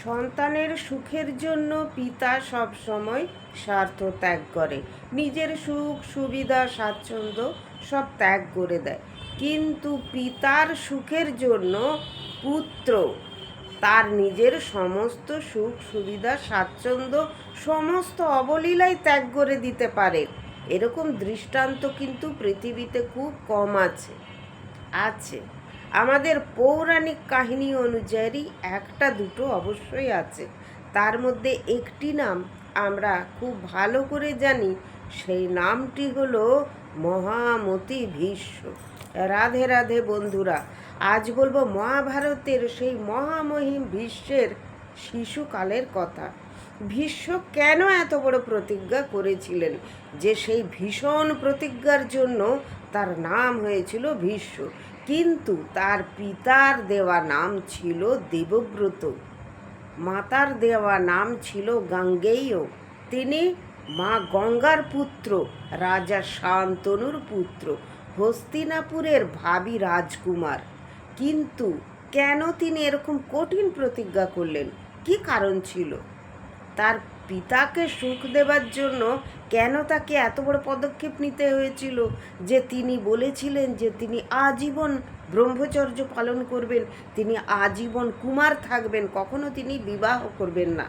সন্তানের সুখের জন্য পিতা সবসময় স্বার্থ ত্যাগ করে, নিজের সুখ সুবিধা স্বাচ্ছন্দ্য সব ত্যাগ করে দেয়। কিন্তু পিতার সুখের জন্য পুত্র তার নিজের সমস্ত সুখ সুবিধা স্বাচ্ছন্দ্য সমস্ত অবলীলায় ত্যাগ করে দিতে পারে। এরকম দৃষ্টান্ত কিন্তু পৃথিবীতে খুব কম আছে। আমাদের পৌরাণিক কাহিনী অনুযায়ী একটা দুটো অবশ্যই আছে। তার মধ্যে একটি নাম আমরা খুব ভালো করে জানি, সেই নামটি হলো মহামতি ভীষ্ম। রাধে রাধে বন্ধুরা, আজ বলবো মহাভারতের সেই মহামহিম ভীষ্মের শিশুকালের কথা। ভীষ্ম কেন এত বড় প্রতিজ্ঞা করেছিলেন যে সেই ভীষণ প্রতিজ্ঞার জন্য তার নাম হয়েছিল ভীষ্ম। কিন্তু তার পিতার দেওয়া নাম ছিল দেবব্রত, মাতার দেওয়া নাম ছিল গাঙ্গেয়। তিনি মা গঙ্গার পুত্র, রাজা শান্তনুর পুত্র, হস্তিনাপুরের ভাবী রাজকুমার। কিন্তু কেন তিনি এরকম কঠিন প্রতিজ্ঞা করলেন? কি কারণ ছিল? তার পিতাকে সুখ দেবার জন্য কেন তাকে এত বড় পদক্ষেপ নিতে হয়েছিল যে তিনি বলেছিলেন যে তিনি আজীবন ব্রহ্মচর্য পালন করবেন, তিনি আজীবন কুমার থাকবেন, কখনো তিনি বিবাহ করবেন না?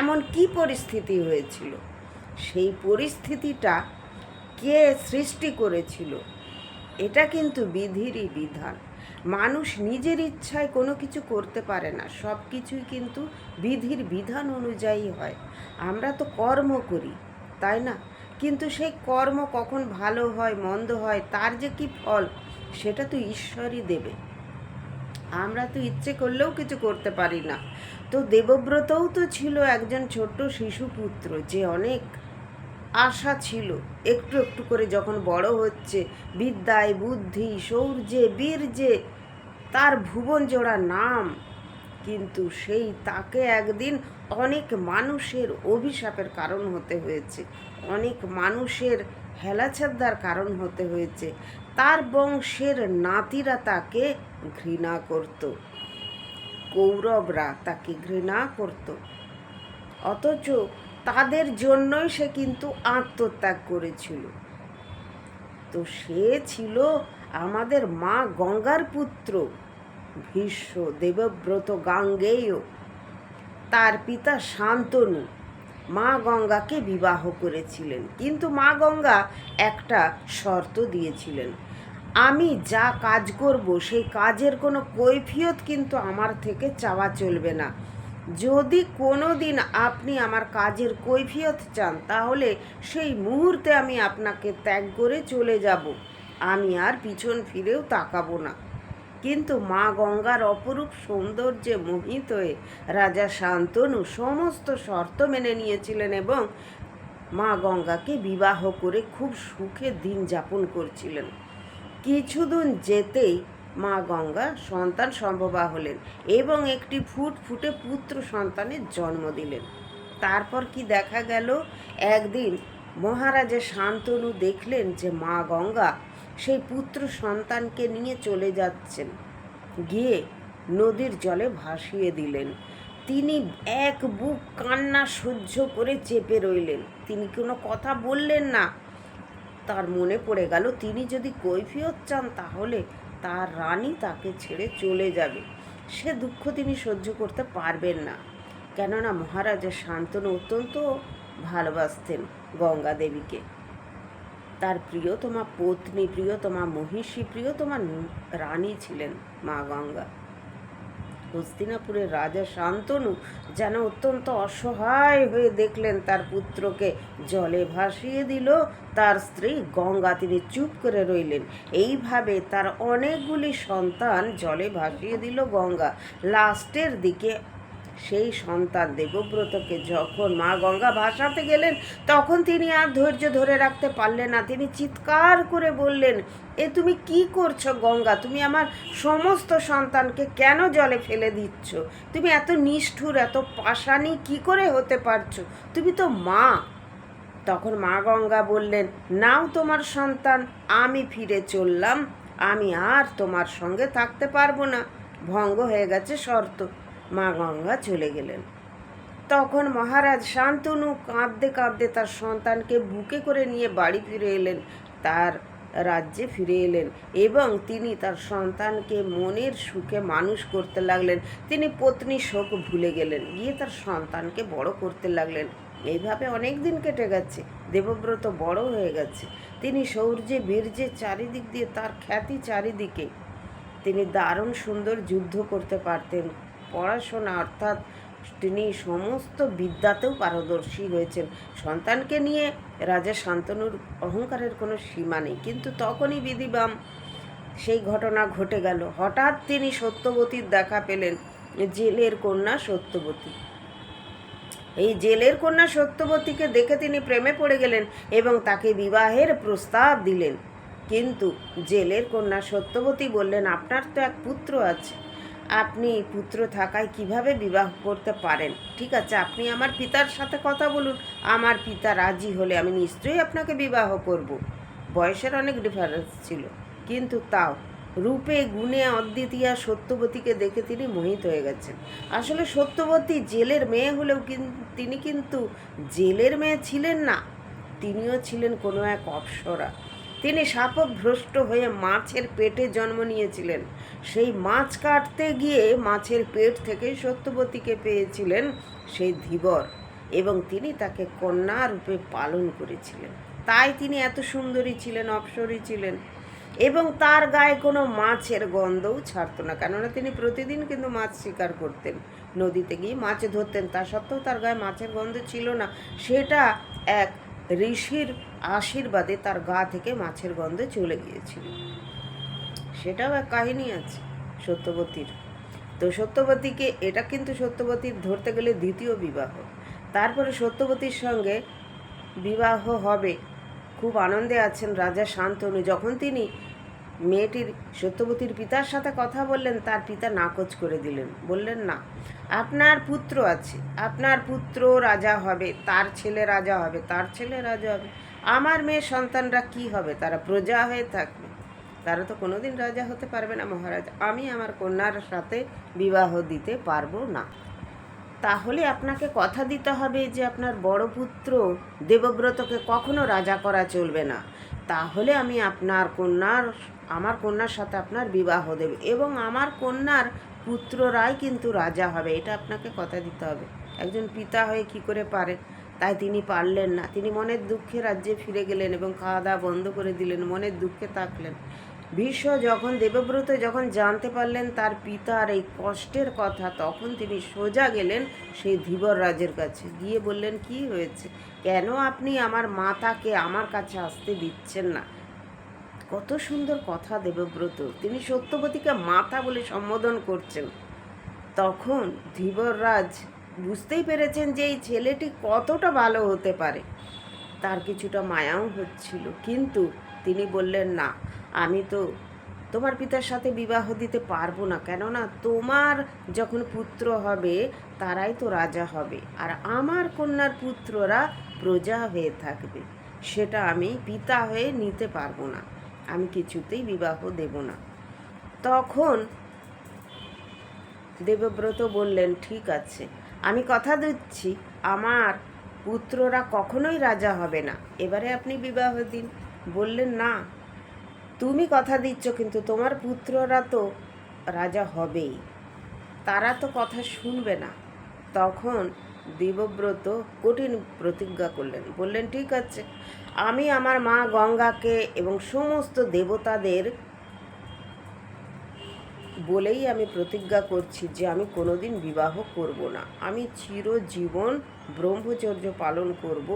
এমন কি পরিস্থিতি হয়েছিল? সেই পরিস্থিতিটা কে সৃষ্টি করেছিল? এটা কিন্তু বিধিরই বিধান। মানুষ নিজের ইচ্ছায় কোনো কিছু করতে পারে না, সব কিছুই কিন্তু বিধির বিধান অনুযায়ী হয়। আমরা তো কর্ম করি, তাই না? কিন্তু সেই কর্ম কখন ভালো হয় মন্দ হয় তার যে কি ফল, সেটা তো ঈশ্বরই দেবে। আমরা তো ইচ্ছে করলেও কিছু করতে পারি না। তো দেবব্রতও তো ছিল একজন ছোট্ট শিশুপুত্র, যে অনেক আশা ছিল। একটু একটু করে যখন বড় হচ্ছে, বিদ্যায় বুদ্ধি শৌর্যে বীর্যে তার ভুবন জোড়া নাম, কিন্তু সেই তাকে একদিন অনেক মানুষের অভিশাপের কারণ হতে হয়েছে, অনেক মানুষের হেলাছাদ্দার কারণ হতে হয়েছে। তার বংশের নাতিরা তাকে ঘৃণা করত, কৌরবরা তাকে ঘৃণা করত, অথচ তাদের জন্যই সে কিন্তু আত্মত্যাগ করেছিল। তো সে ছিল আমাদের মা গঙ্গার পুত্র ভীষ্ম, দেবব্রত গাঙ্গেয়। তার পিতা শান্তনু মা গঙ্গাকে বিবাহ করেছিলেন, কিন্তু মা গঙ্গা একটা শর্ত দিয়েছিলেন, আমি যা কাজ করব সেই কাজের কোনো কৈফিয়ত কিন্তু আমার থেকে চাওয়া চলবে না। যদি কোনো দিন আপনি আমার কাজের কৈফিয়ত চান, তাহলে সেই মুহূর্তে আমি আপনাকে ত্যাগ করে চলে যাব, আমি আর পিছন ফিরেও তাকাবো না। কিন্তু মা গঙ্গার অপরূপ সৌন্দর্যে মোহিত হয়ে রাজা শান্তনু সমস্ত শর্ত মেনে নিয়েছিলেন এবং মা গঙ্গাকে বিবাহ করে খুব সুখে দিন যাপন করছিলেন। কিছুদিন যেতেই মা গঙ্গা সন্তান সম্ভবা হলেন এবং একটি ফুটফুটে পুত্র সন্তানের জন্ম দিলেন। তারপর কি দেখা গেল, একদিন মহারাজা শান্তনু দেখলেন যে মা গঙ্গা সেই পুত্র সন্তানকে নিয়ে চলে যাচ্ছেন, গিয়ে নদীর জলে ভাসিয়ে দিলেন। তিনি এক বুক কান্না সহ্য করে চেপে রইলেন, তিনি কোনো কথা বললেন না। তার মনে পড়ে গেল তিনি যদি কৈফিয়ত চান তাহলে তার রানী তাকে ছেড়ে চলে যাবে। সে দুঃখ তিনি সহ্য করতে পারবেন না, কেননা মহারাজা শান্তনু অত্যন্ত ভালোবাসতেন গঙ্গা দেবীকে। তার প্রিয়তমা পত্নী, প্রিয়তমা মহিষী, প্রিয়তমা রানী ছিলেন মা গঙ্গা। হস্তিনাপুরের রাজা শান্তনু যেন অত্যন্ত অসহায় হয়ে দেখলেন তার পুত্রকে জলে ভাসিয়ে দিল তার স্ত্রী গঙ্গা। তিনি চুপ করে রইলেন। এইভাবে তার অনেকগুলি সন্তান জলে ভাসিয়ে দিল গঙ্গা। লাস্টের দিকে সেই সন্তান দেবব্রতকে যখন মা গঙ্গা ভাসাতে গেলেন, তখন তিনি আর ধৈর্য ধরে রাখতে পারলেন না। তিনি চিৎকার করে বললেন, এ তুমি কি করছো গঙ্গা? তুমি আমার সমস্ত সন্তানকে কেন জলে ফেলে দিচ্ছ? তুমি এত নিষ্ঠুর, এত পাষাণী কি করে হতে পারছো? তুমি তো মা। তখন মা গঙ্গা বললেন, নাও তোমার সন্তান, আমি ফিরে চললাম, আমি আর তোমার সঙ্গে থাকতে পারবো না, ভঙ্গ হয়ে গেছে শর্ত। মা গঙ্গা চলে গেলেন। তখন মহারাজ শান্তনু কাঁদতে কাঁদতে তার সন্তানকে বুকে করে নিয়ে বাড়ি ফিরে এলেন, তার রাজ্যে ফিরে এলেন এবং তিনি তার সন্তানকে মনের সুখে মানুষ করতে লাগলেন। তিনি পত্নী শোক ভুলে গেলেন, গিয়ে তার সন্তানকে বড় করতে লাগলেন। এইভাবে অনেক দিন কেটে গেছে। দেবব্রত বড় হয়ে গেছে। তিনি শৌর্যে বীর্যে চারিদিক দিয়ে তার খ্যাতি চারিদিকে। তিনি দারুণ সুন্দর যুদ্ধ করতে পারতেন। পড়াশোনা অর্থাৎ তিনি সমস্ত বিদ্যাতেও পারদর্শী হয়েছেন। সন্তানকে নিয়ে রাজা শান্তনুর অহংকারের কোনো সীমা নেই। কিন্তু তখনই বিধিবাম সেই ঘটনা ঘটে গেল। হঠাৎ তিনি সত্যবতীর দেখা পেলেন, জেলের কন্যা সত্যবতী। এই জেলের কন্যা সত্যবতীকে দেখে তিনি প্রেমে পড়ে গেলেন এবং তাকে বিবাহের প্রস্তাব দিলেন। কিন্তু জেলের কন্যা সত্যবতী বললেন, আপনার তো এক পুত্র আছে, আপনি পুত্র থাকায় কিভাবে বিবাহ করতে পারেন? ঠিক আছে, আপনি আমার পিতার সাথে কথা বলুন, আমার পিতা রাজি হলে আমি নিশ্চয়ই আপনাকে বিবাহ করব। বয়সের অনেক ডিফারেন্স ছিল, কিন্তু তাও রূপে গুণে অদ্বিতীয়া সত্যবতীকে দেখে তিনি মোহিত হয়ে গেছেন। আসলে সত্যবতী জেলের মেয়ে হলেও তিনি কিন্তু জেলের মেয়ে ছিলেন না, তিনিও ছিলেন কোনো এক অপ্সরা। তিনি শাপভ্রষ্ট হয়ে মাছের পেটে জন্ম নিয়েছিলেন। সেই মাছ কাটতে গিয়ে মাছের পেট থেকেই সত্যবতীকে পেয়েছিলেন সেই ধীবর, এবং তিনি তাকে কন্যা রূপে পালন করেছিলেন। তাই তিনি এত সুন্দরী ছিলেন, অপ্সরী ছিলেন, এবং তার গায়ে কোনো মাছের গন্ধও ছাড়তো না। কেননা তিনি প্রতিদিন কিন্তু মাছ শিকার করতেন, নদীতে গিয়ে মাছ ধরতেন। তা সত্ত্বেও তার গায়ে মাছের গন্ধ ছিল না। সেটা এক ঋষির আশীর্বাদে তার গা থেকে মাছের গন্ধ চলে গিয়েছিল। সেটাও এক কাহিনী আছে সত্যবতীর। তো সত্যবতীকে, এটা কিন্তু সত্যবতীর ধরতে গেলে দ্বিতীয় বিবাহ। তারপরে সত্যবতীর সঙ্গে বিবাহ হবে। খুব আনন্দে আছেন রাজা শান্তনু। যখন তিনি মেয়েটির সত্যবতীর পিতার সাথে কথা বললেন, তার পিতা নাকচ করে দিলেন, বললেন, না, আপনার পুত্র আছে, আপনার পুত্র রাজা হবে, তার ছেলে রাজা হবে, তার ছেলে রাজা হবে। আমার মেয়ের সন্তানরা কি হবে? তারা প্রজা হয়ে থাকবে, তারা তো কোনোদিন রাজা হতে পারবে না। মহারাজ, আমি আমার কন্যার সাথে বিবাহ দিতে পারবো না। তাহলে আপনাকে কথা দিতে হবে যে আপনার বড় পুত্র দেবব্রতকে কখনো রাজা করা চলবে না। তাহলে আমি আমার কন্যার সাথে আপনার বিবাহ দেব, এবং আমার কন্যার পুত্ররাই কিন্তু রাজা হবে। এটা আপনাকে কথা দিতে হবে। একজন পিতা হয়ে কি করে পারে? তাই তিনি পারলেন না। তিনি মনের দুঃখে রাজ্যে ফিরে গেলেন এবং খাওয়া দাওয়া বন্ধ করে দিলেন, মনের দুঃখে থাকলেন। ভীষ্ম দেবব্রত যখন জানতে পারলেন তার পিতার এই কষ্টের কথা, তখন তিনি সোজা গেলেন সেই ধীবর রাজের কাছে, গিয়ে বললেন, কি হয়েছে? কেন আপনি আমার মাতাকে আমার কাছে আসতে দিচ্ছেন না? কত সুন্দর কথা দেবব্রত, তিনি সত্যবতীকে মাতা বলে সম্বোধন করছেন। তখন ধীবররাজ বুঝতেই পেরেছেন যে এই ছেলেটি কতটা ভালো হতে পারে। তার কিছুটা মায়াও হচ্ছিল, কিন্তু তিনি বললেন, না, আমি তো তোমার পিতার সাথে বিবাহ দিতে পারবো না। কেননা তোমার যখন পুত্র হবে তারাই তো রাজা হবে, আর আমার কন্যার পুত্ররা প্রজা হয়ে থাকবে। সেটা আমি পিতা হয়ে নিতে পারবো না, আমি কিছুতেই বিবাহ দেব না। তখন দেবব্রত বললেন, ঠিক আছে, আমি কথা দিচ্ছি আমার পুত্ররা কখনোই রাজা হবে না, এবারে আপনি বিবাহ দিন। বললেন, না, তুমি কথা দিচ্ছ, কিন্তু তোমার পুত্ররা তো রাজা হবেই, তারা তো কথা শুনবে না। তখন দেবব্রত কঠিন প্রতিজ্ঞা করলেন, বললেন, ঠিক আছে, আমি আমার মা গঙ্গাকে এবং সমস্ত দেবতাদের বলেই আমি প্রতিজ্ঞা করছি যে আমি কোনোদিন বিবাহ করব না, আমি চিরজীবন ব্রহ্মচর্য পালন করব,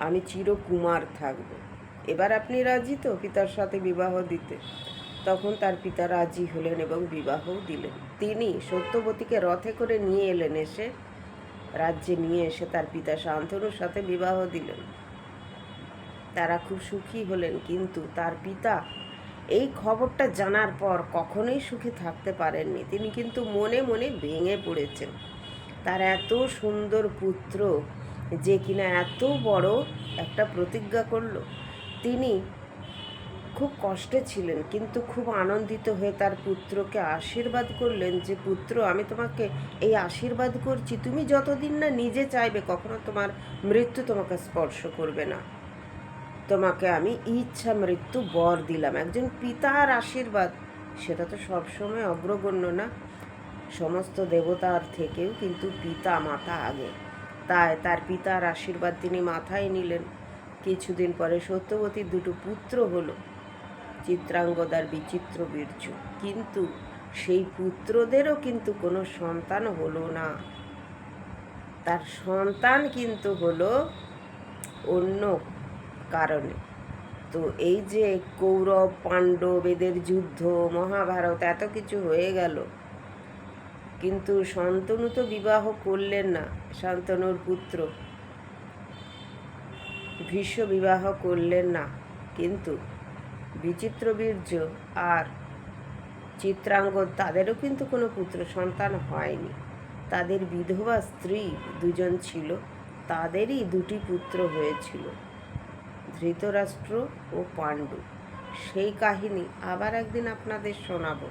আমি চিরকুমার থাকব। এবার আপনি রাজি তো পিতার সাথে বিবাহ দিতে? তখন তার পিতা রাজি হলেন এবং বিবাহও দিলেন। তিনি সত্যবতীকে রথে করে নিয়ে এলেন, এসে রাজ্যে নিয়ে এসে তার পিতা শান্তনুর সাথে বিবাহ দিলেন। তারা খুব সুখী হলেন, কিন্তু তার পিতা এই খবরটা জানার পর কখনোই সুখে থাকতে পারেননি। তিনি কিন্তু মনে মনে ভেঙে পড়েছেন। তার এত সুন্দর পুত্র যে কিনা এত বড় একটা প্রতিজ্ঞা করল, তিনি খুব কষ্টে ছিলেন, কিন্তু খুব আনন্দিত হয়ে তার পুত্রকে আশীর্বাদ করলেন যে, পুত্র, আমি তোমাকে এই আশীর্বাদ করছি, তুমি যতদিন না নিজে চাইবে কখনো তোমার মৃত্যু তোমাকে স্পর্শ করবে না। তোমাকে আমি ইচ্ছা মৃত্যু বর দিলাম। একজন পিতার আশীর্বাদ, সেটা তো সবসময় অগ্রগণ্য না। সমস্ত দেবতার থেকেও কিন্তু পিতা মাতা আগে। তাই তার পিতার আশীর্বাদ তিনি মাথায় নিলেন। কিছুদিন পরে সত্যবতীর দুটো পুত্র হলো, চিত্রাঙ্গদার বিচিত্র বীর্য। কিন্তু সেই পুত্রদেরও কিন্তু কোনো সন্তান হলো না। তার সন্তান কিন্তু হলো অন্য কারণে। তো এই যে কৌরব পাণ্ডব এদের যুদ্ধ, মহাভারত, এত কিছু হয়ে গেল, কিন্তু শান্তনু তো বিবাহ করলেন না। শান্তনুর পুত্র ভীষ্ম বিবাহ করলেন না, কিন্তু বিচিত্রবীর্য আর চিত্রাঙ্গদ, তাদেরও কিন্তু কোনো পুত্র সন্তান হয়নি। তাদের বিধবা স্ত্রী দুজন ছিল, তাদেরই দুটি পুত্র হয়েছিল, ধৃতরাষ্ট্র ও পাণ্ডু। সেই কাহিনী আবার একদিন আপনাদের শোনাবো।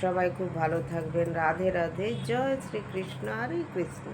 সবাই খুব ভালো থাকবেন। রাধে রাধে। জয় শ্রীকৃষ্ণ। হরে কৃষ্ণ।